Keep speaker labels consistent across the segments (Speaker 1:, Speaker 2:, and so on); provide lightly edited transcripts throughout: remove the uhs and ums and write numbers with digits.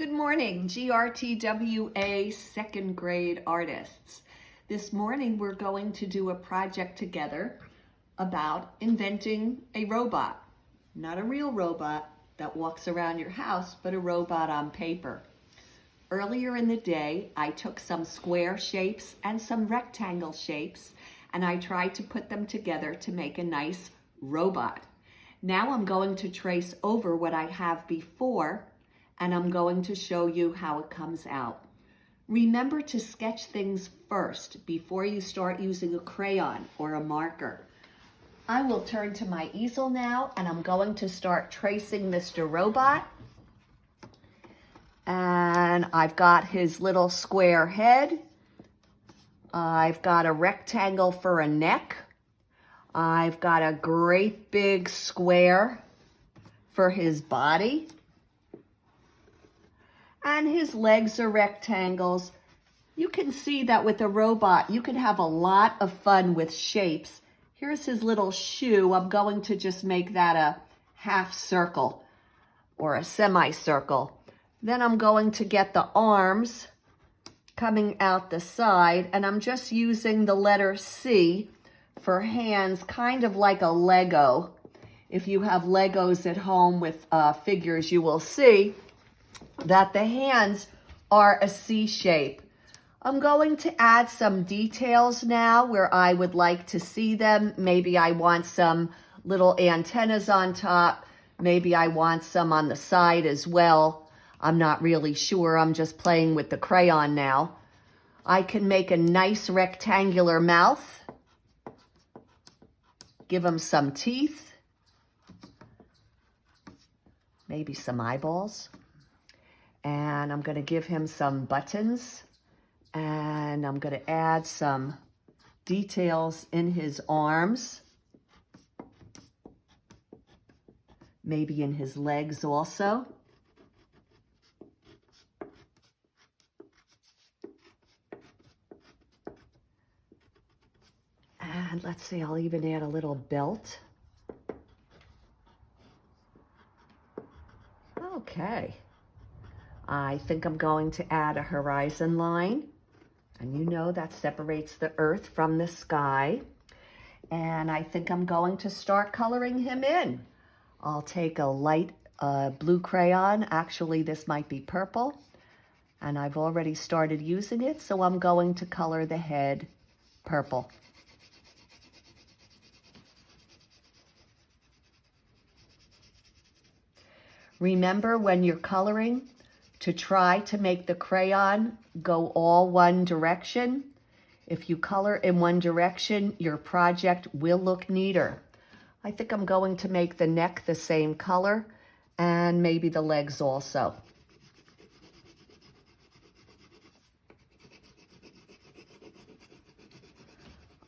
Speaker 1: Good morning, GRTWA second grade artists. This morning we're going to do a project together about inventing a robot. Not a real robot that walks around your house, but a robot on paper. Earlier in the day, I took some square shapes and some rectangle shapes, and I tried to put them together to make a nice robot. Now I'm going to trace over what I have before, and I'm going to show you how it comes out. Remember to sketch things first before you start using a crayon or a marker. I will turn to my easel now, and I'm going to start tracing Mr. Robot. And I've got his little square head. I've got a rectangle for a neck. I've got a great big square for his body. And his legs are rectangles. You can see that with a robot, you can have a lot of fun with shapes. Here's his little shoe. I'm going to just make that a half circle or a semicircle. Then I'm going to get the arms coming out the side, and I'm just using the letter C for hands, kind of like a Lego. If you have Legos at home with figures, you will see that the hands are a C shape. I'm going to add some details now where I would like to see them. Maybe I want some little antennas on top. Maybe I want some on the side as well. I'm not really sure. I'm just playing with the crayon now. I can make a nice rectangular mouth. Give him some teeth. Maybe some eyeballs. And I'm going to give him some buttons, and I'm going to add some details in his arms, maybe in his legs also. And let's see, I'll even add a little belt. Okay. I think I'm going to add a horizon line, and you know that separates the earth from the sky. And I think I'm going to start coloring him in. I'll take a light blue crayon. Actually, this might be purple, and I've already started using it, so I'm going to color the head purple. Remember, when you're coloring, to try to make the crayon go all one direction. If you color in one direction, your project will look neater. I think I'm going to make the neck the same color, and maybe the legs also.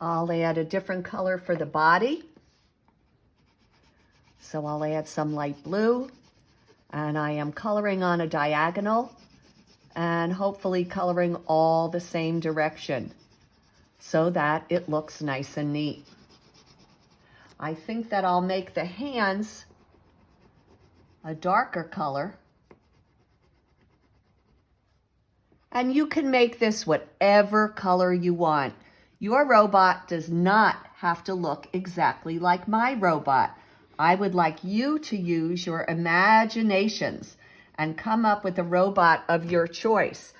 Speaker 1: I'll add a different color for the body. So I'll add some light blue. And I am coloring on a diagonal and hopefully coloring all the same direction so that it looks nice and neat. I think that I'll make the hands a darker color. And you can make this whatever color you want. Your robot does not have to look exactly like my robot. I would like you to use your imaginations and come up with a robot of your choice.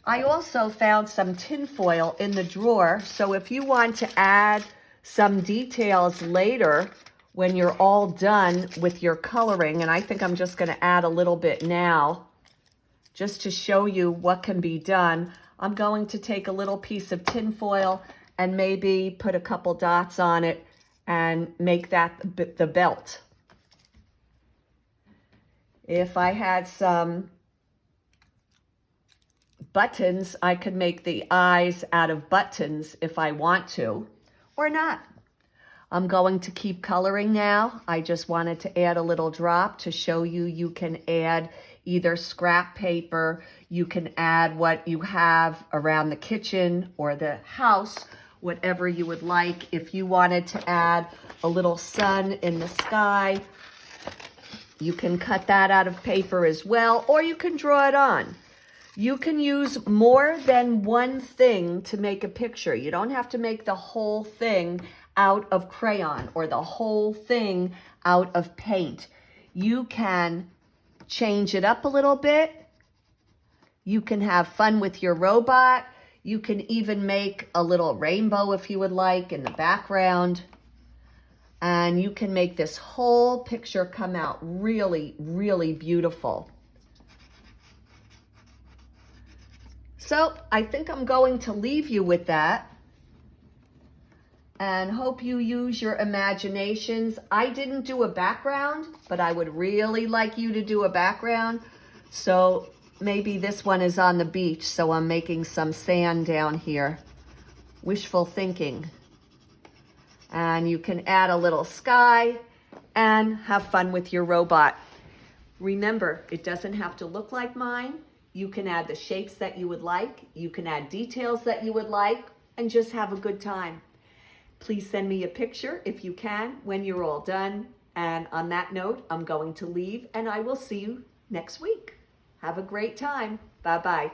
Speaker 1: I also found some tin foil in the drawer, so if you want to add some details later when you're all done with your coloring, and I think I'm just going to add a little bit now just to show you what can be done, I'm going to take a little piece of tin foil and maybe put a couple dots on it and make that the belt. If I had some buttons, I could make the eyes out of buttons if I want to, or not. I'm going to keep coloring now. I just wanted to add a little drop to show you you can add either scrap paper, you can add what you have around the kitchen or the house, whatever you would like. If you wanted to add a little sun in the sky, You can cut that out of paper as well, or you can draw it on. You can use more than one thing to make a picture. You don't have to make the whole thing out of crayon or the whole thing out of paint. You can change it up a little bit. You can have fun with your robot. You can even make a little rainbow if you would like in the background. And you can make this whole picture come out really, really beautiful. So I think I'm going to leave you with that and hope you use your imaginations. I didn't do a background, but I would really like you to do a background. So maybe this one is on the beach, so I'm making some sand down here. Wishful thinking. And you can add a little sky and have fun with your robot. Remember, it doesn't have to look like mine. You can add the shapes that you would like. You can add details that you would like and just have a good time. Please send me a picture if you can when you're all done. And on that note, I'm going to leave and I will see you next week. Have a great time. Bye-bye.